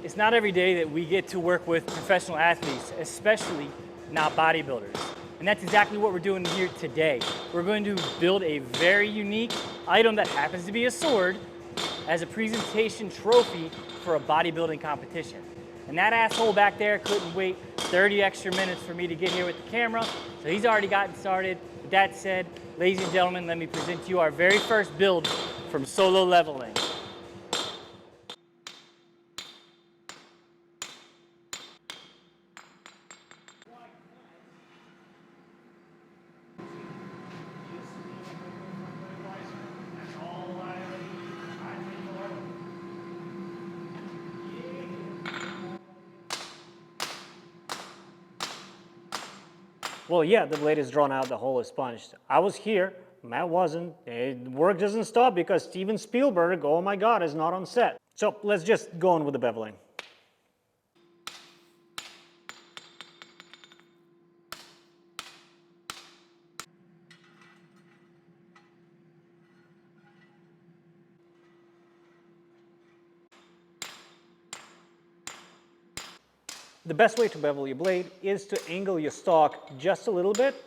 It's not every day that we get to work with professional athletes, especially not bodybuilders. And that's exactly what we're doing here today. We're going to build a very unique item that happens to be a sword as a presentation trophy for a bodybuilding competition. And that asshole back there couldn't wait 30 extra minutes for me to get here with the camera, so he's already gotten started. With that said, ladies and gentlemen, let me present to you our very first build from Solo Leveling. Well, yeah, the blade is drawn out, the hole is punched. I was here, Matt wasn't. Work doesn't stop because Steven Spielberg, oh my God, is not on set. So let's just go on with the beveling. The best way to bevel your blade is to angle your stock just a little bit,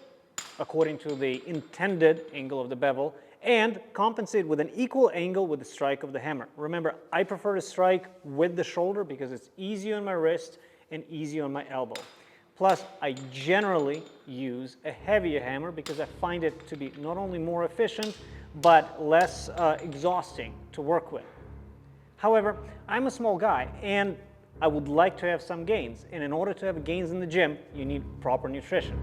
according to the intended angle of the bevel, and compensate with an equal angle with the strike of the hammer. Remember, I prefer to strike with the shoulder because it's easy on my wrist and easy on my elbow. Plus, I generally use a heavier hammer because I find it to be not only more efficient, but less exhausting to work with. However, I'm a small guy and I would like to have some gains, and in order to have gains in the gym, you need proper nutrition.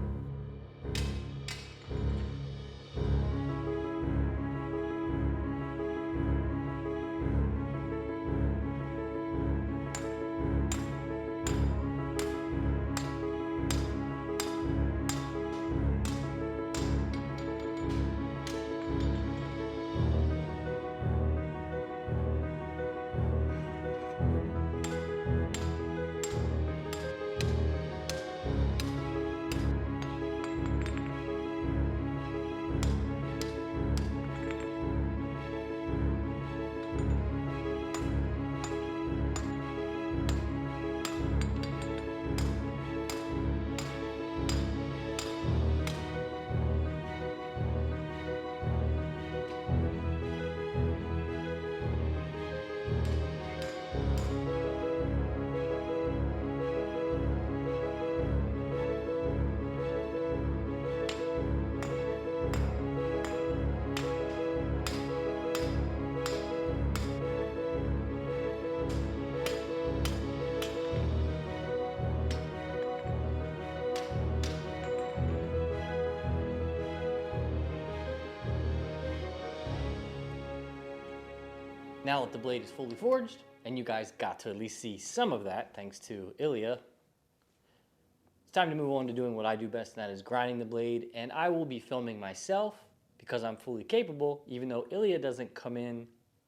Now that the blade is fully forged, and you guys got to at least see some of that thanks to Ilya, it's time to move on to doing what I do best, and that is grinding the blade. And I will be filming myself because I'm fully capable, even though Ilya doesn't come in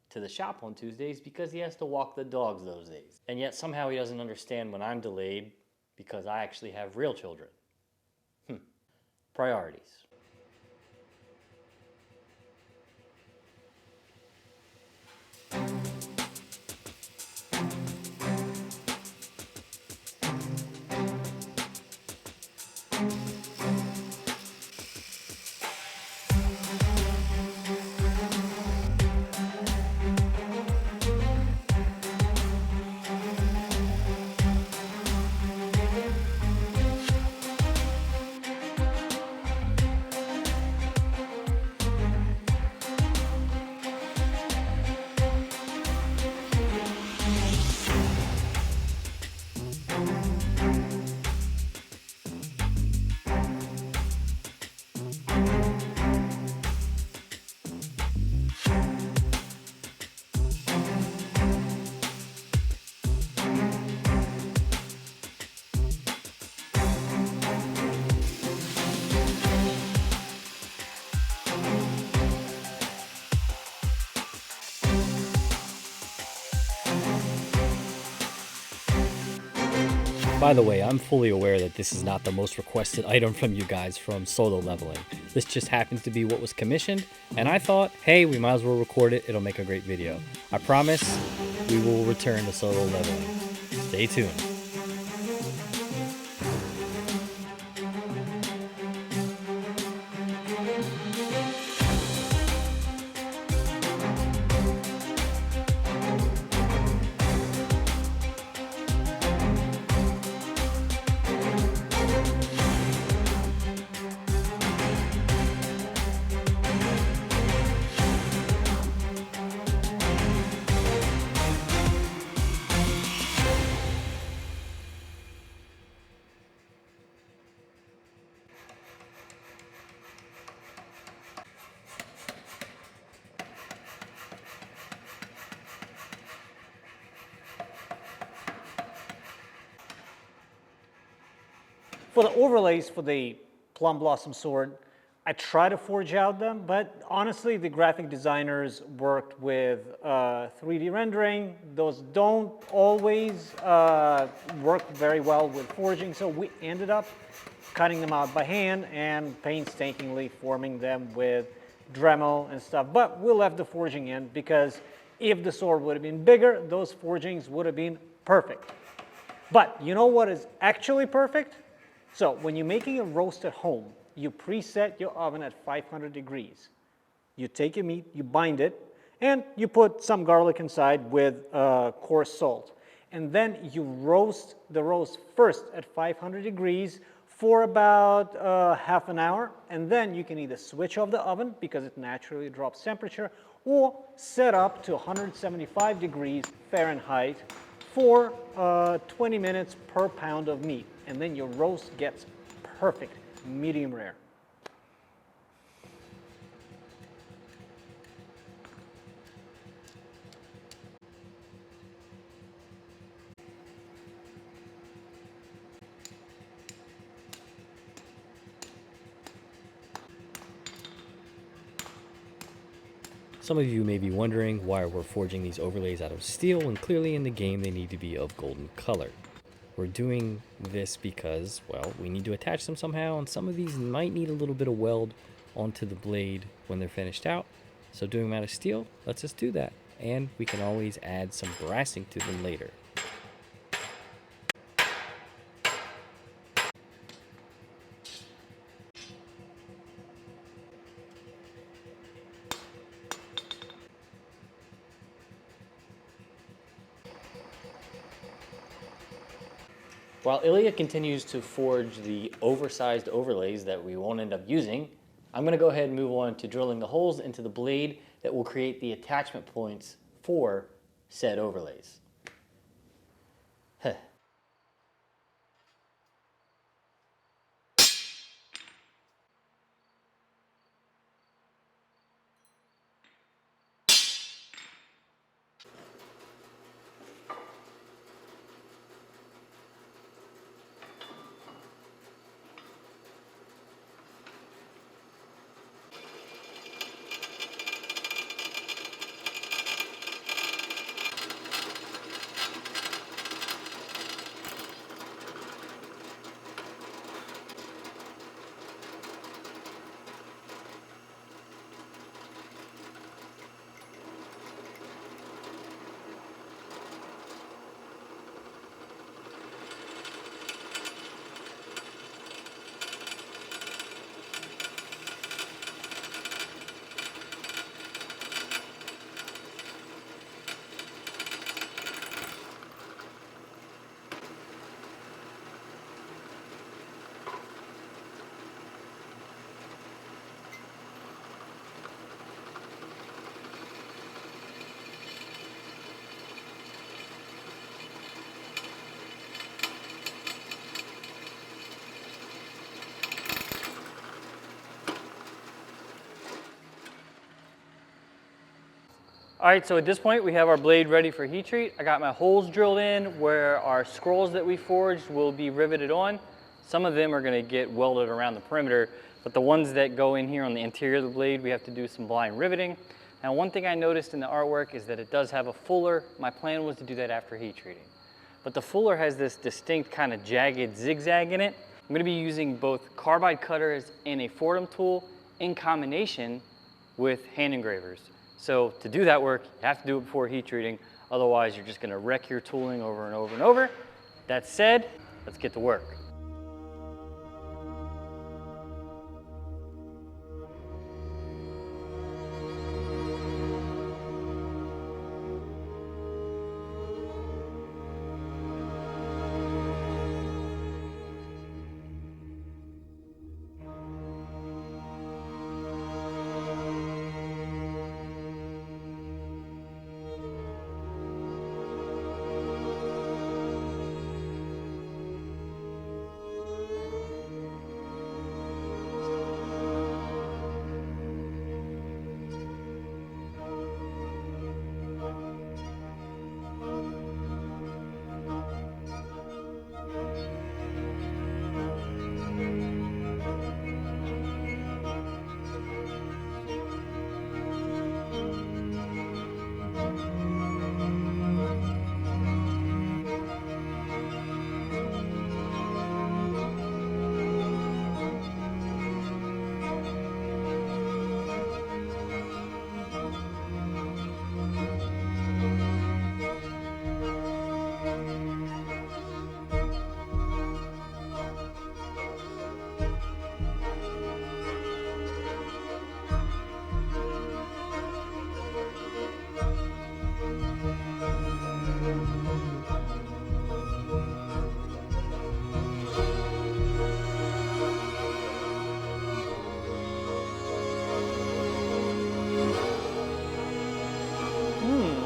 to the shop on Tuesdays because he has to walk the dogs those days. And yet somehow he doesn't understand when I'm delayed because I actually have real children. Priorities. By the way, I'm fully aware that this is not the most requested item from you guys from Solo Leveling. This just happens to be what was commissioned, and I thought, hey, we might as well record it, it'll make a great video. I promise we will return to Solo Leveling. Stay tuned. For the overlays for the Plum Blossom Sword, I try to forge out them, but honestly, the graphic designers worked with 3D rendering. Those don't always work very well with forging, so we ended up cutting them out by hand and painstakingly forming them with Dremel and stuff. But we left the forging in because if the sword would have been bigger, those forgings would have been perfect. But you know what is actually perfect? So when you're making a roast at home, you preset your oven at 500 degrees. You take your meat, you bind it, and you put some garlic inside with coarse salt. And then you roast the roast first at 500 degrees for about half an hour. And then you can either switch off the oven because it naturally drops temperature, or set up to 175 degrees Fahrenheit for 20 minutes per pound of meat. And then your roast gets perfect, medium rare. Some of you may be wondering why we're forging these overlays out of steel when clearly in the game they need to be of golden color. We're doing this because, well, we need to attach them somehow, and some of these might need a little bit of weld onto the blade when they're finished out. So doing them out of steel lets us do that, and we can always add some brassing to them later. While Ilya continues to forge the oversized overlays that we won't end up using, I'm going to go ahead and move on to drilling the holes into the blade that will create the attachment points for said overlays. All right, so at this point we have our blade ready for heat treat. I got my holes drilled in where our scrolls that we forged will be riveted on. Some of them are going to get welded around the perimeter, but the ones that go in here on the interior of the blade, we have to do some blind riveting. Now, one thing I noticed in the artwork is that it does have a fuller. My plan was to do that after heat treating. But the fuller has this distinct kind of jagged zigzag in it. I'm going to be using both carbide cutters and a Fordham tool in combination with hand engravers. So to do that work, you have to do it before heat treating. Otherwise, you're just going to wreck your tooling over and over and over. That said, let's get to work.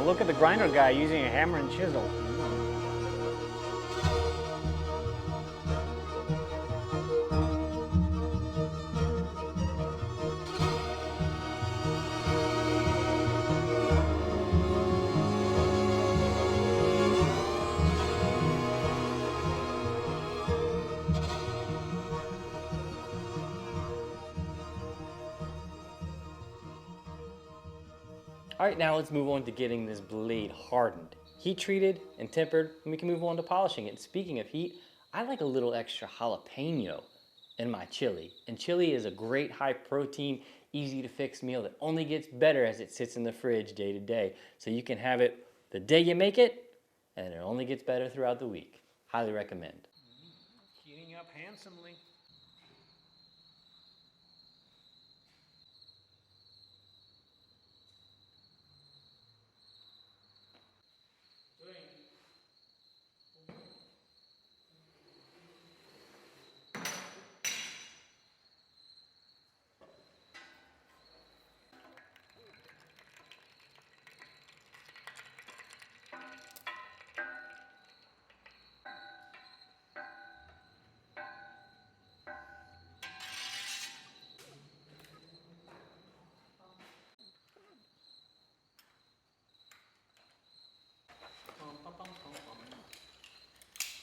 Look at the grinder guy using a hammer and chisel. All right, now let's move on to getting this blade hardened. Heat treated and tempered, and we can move on to polishing it. Speaking of heat, I like a little extra jalapeno in my chili. And chili is a great high protein, easy to fix meal that only gets better as it sits in the fridge day to day. So you can have it the day you make it, and it only gets better throughout the week. Highly recommend. Heating up handsomely.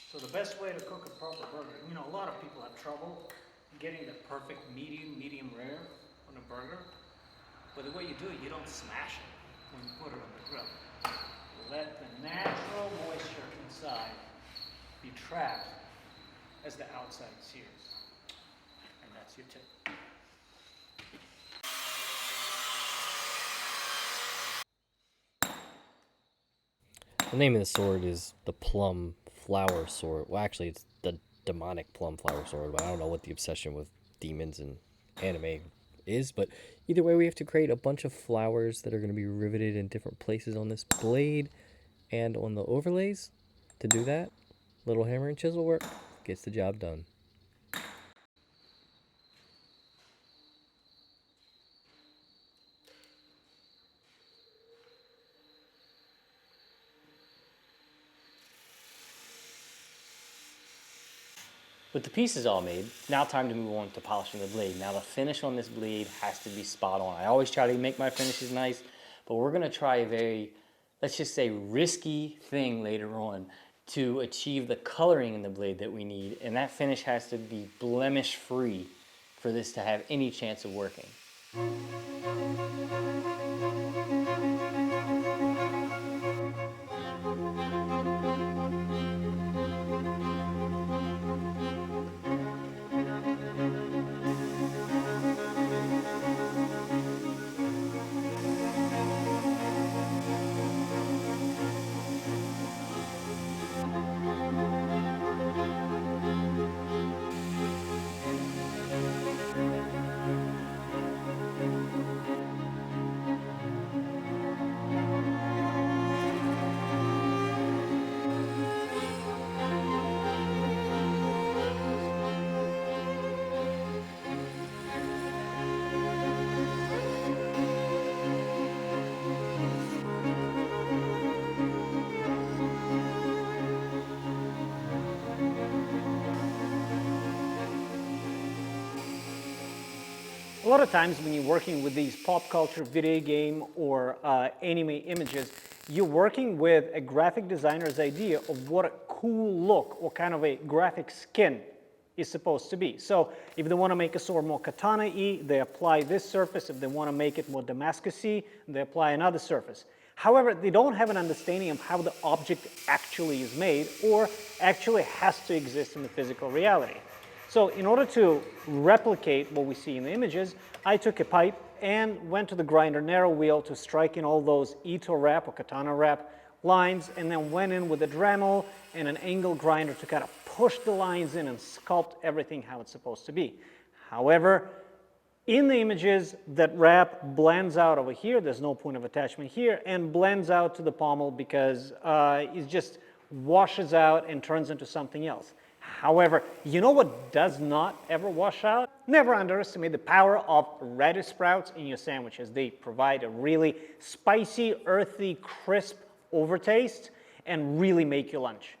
So the best way to cook a proper burger, you know, a lot of people have trouble getting the perfect medium rare on a burger. But the way you do it, you don't smash it when you put it on the grill. You let the natural moisture inside be trapped as the outside sears. And that's your tip. The name of the sword is the Plum Flower Sword. Well, actually, it's the Demonic Plum Flower Sword, but I don't know what the obsession with demons and anime is. But either way, we have to create a bunch of flowers that are going to be riveted in different places on this blade and on the overlays. To do that, little hammer and chisel work gets the job done. With the pieces all made, now time to move on to polishing the blade. Now the finish on this blade has to be spot on. I always try to make my finishes nice, but we're gonna try a very, let's just say, risky thing later on to achieve the coloring in the blade that we need, and that finish has to be blemish free for this to have any chance of working. A lot of times when you're working with these pop culture video game or anime images, you're working with a graphic designer's idea of what a cool look or kind of a graphic skin is supposed to be. So if they want to make a sword more katana-y, they apply this surface. If they want to make it more Damascus-y, they apply another surface. However, they don't have an understanding of how the object actually is made or actually has to exist in the physical reality. So in order to replicate what we see in the images, I took a pipe and went to the grinder narrow wheel to strike in all those Ito wrap or katana wrap lines, and then went in with a Dremel and an angle grinder to kind of push the lines in and sculpt everything how it's supposed to be. However, in the images, that wrap blends out over here. There's no point of attachment here, and blends out to the pommel because it just washes out and turns into something else. However, you know what does not ever wash out? Never underestimate the power of radish sprouts in your sandwiches. They provide a really spicy, earthy, crisp overtaste and really make your lunch.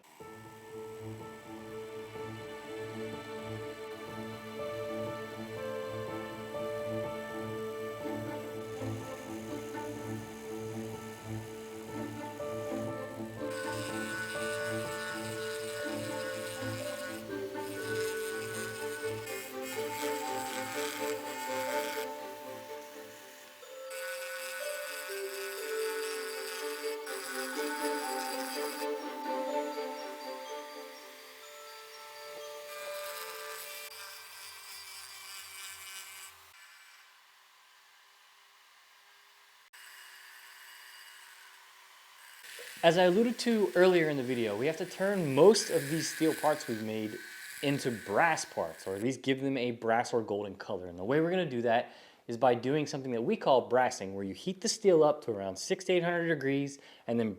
As I alluded to earlier in the video, we have to turn most of these steel parts we've made into brass parts, or at least give them a brass or golden color. And the way we're going to do that is by doing something that we call brassing, where you heat the steel up to around 600 to 800 degrees and then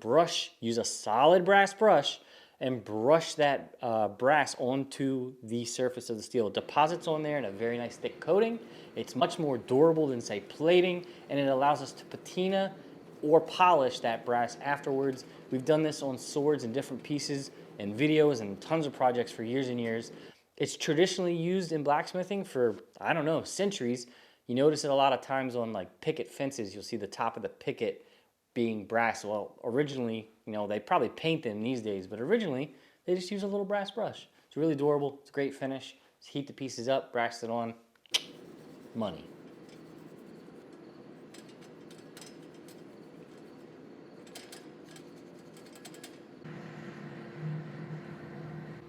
use a solid brass brush and brush that brass onto the surface of the steel. It deposits on there in a very nice thick coating. It's much more durable than, say, plating, and it allows us to patina or polish that brass afterwards. We've done this on swords in different pieces and videos and tons of projects for years and years. It's traditionally used in blacksmithing for, I don't know, centuries. You notice it a lot of times on like picket fences. You'll see the top of the picket being brass. Well, originally, you know, they probably paint them these days, but originally they just use a little brass brush. It's really durable, it's a great finish. Just heat the pieces up, brass it on, money.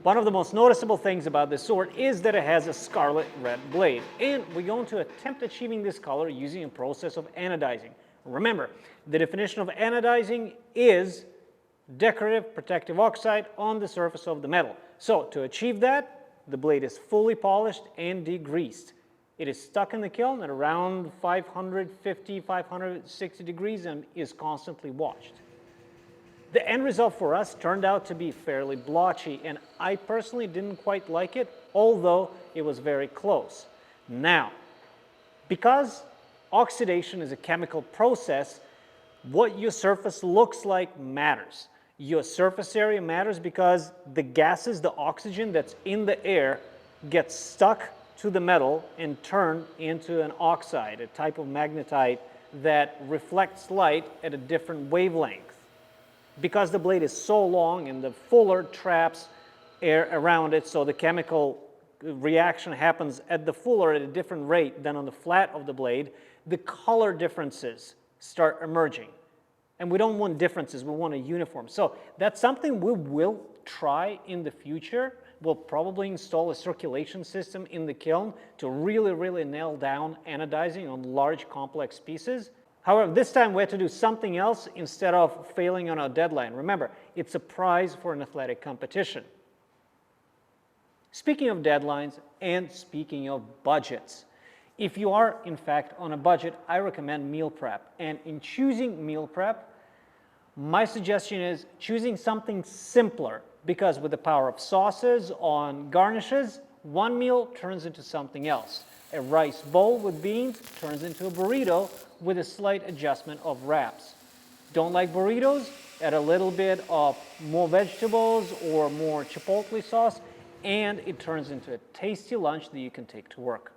One of the most noticeable things about this sword is that it has a scarlet red blade, and we're going to attempt achieving this color using a process of anodizing. Remember, the definition of anodizing is decorative protective oxide on the surface of the metal. So to achieve that, the blade is fully polished and degreased. It is stuck in the kiln at around 550, 560 degrees and is constantly washed. The end result for us turned out to be fairly blotchy, and I personally didn't quite like it, although it was very close. Now, because oxidation is a chemical process, what your surface looks like matters. Your surface area matters because the gases, the oxygen that's in the air, gets stuck to the metal and turned into an oxide, a type of magnetite that reflects light at a different wavelength. Because the blade is so long and the fuller traps air around it, so the chemical reaction happens at the fuller at a different rate than on the flat of the blade, the color differences start emerging. And we don't want differences, we want a uniform. So that's something we will try in the future. We'll probably install a circulation system in the kiln to really, really nail down anodizing on large complex pieces. However, this time we had to do something else instead of failing on our deadline. Remember, it's a prize for an athletic competition. Speaking of deadlines and speaking of budgets, if you are in fact on a budget, I recommend meal prep. And in choosing meal prep, my suggestion is choosing something simpler, because with the power of sauces on garnishes, one meal turns into something else. A rice bowl with beans turns into a burrito with a slight adjustment of wraps. Don't like burritos? Add a little bit of more vegetables or more chipotle sauce, and it turns into a tasty lunch that you can take to work.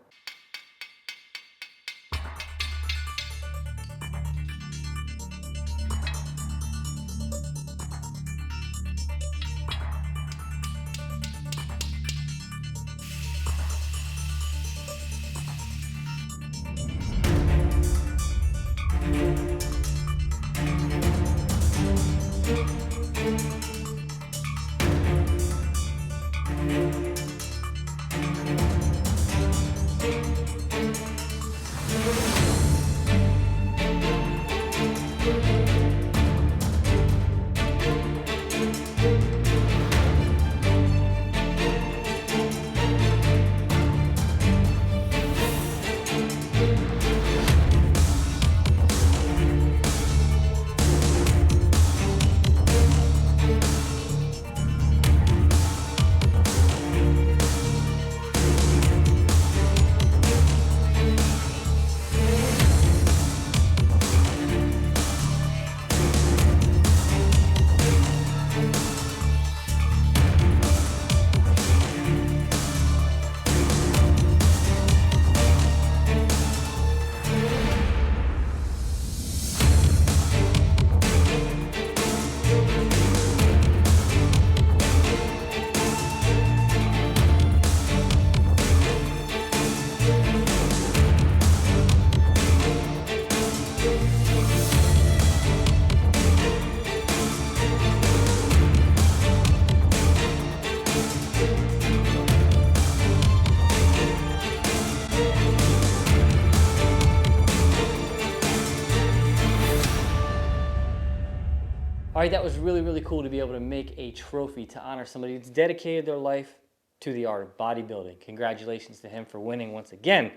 right, that was really, really cool to be able to make a trophy to honor somebody who's dedicated their life to the art of bodybuilding. Congratulations to him for winning once again.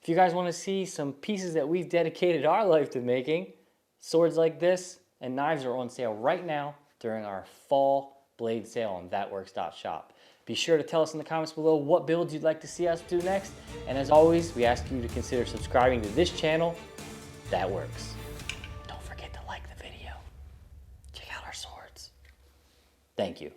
If you guys want to see some pieces that we've dedicated our life to making, swords like this and knives are on sale right now during our fall blade sale on thatworks.shop. Be sure to tell us in the comments below what builds you'd like to see us do next. And as always, we ask you to consider subscribing to this channel, That Works. Don't forget to like the video. Check out our swords. Thank you.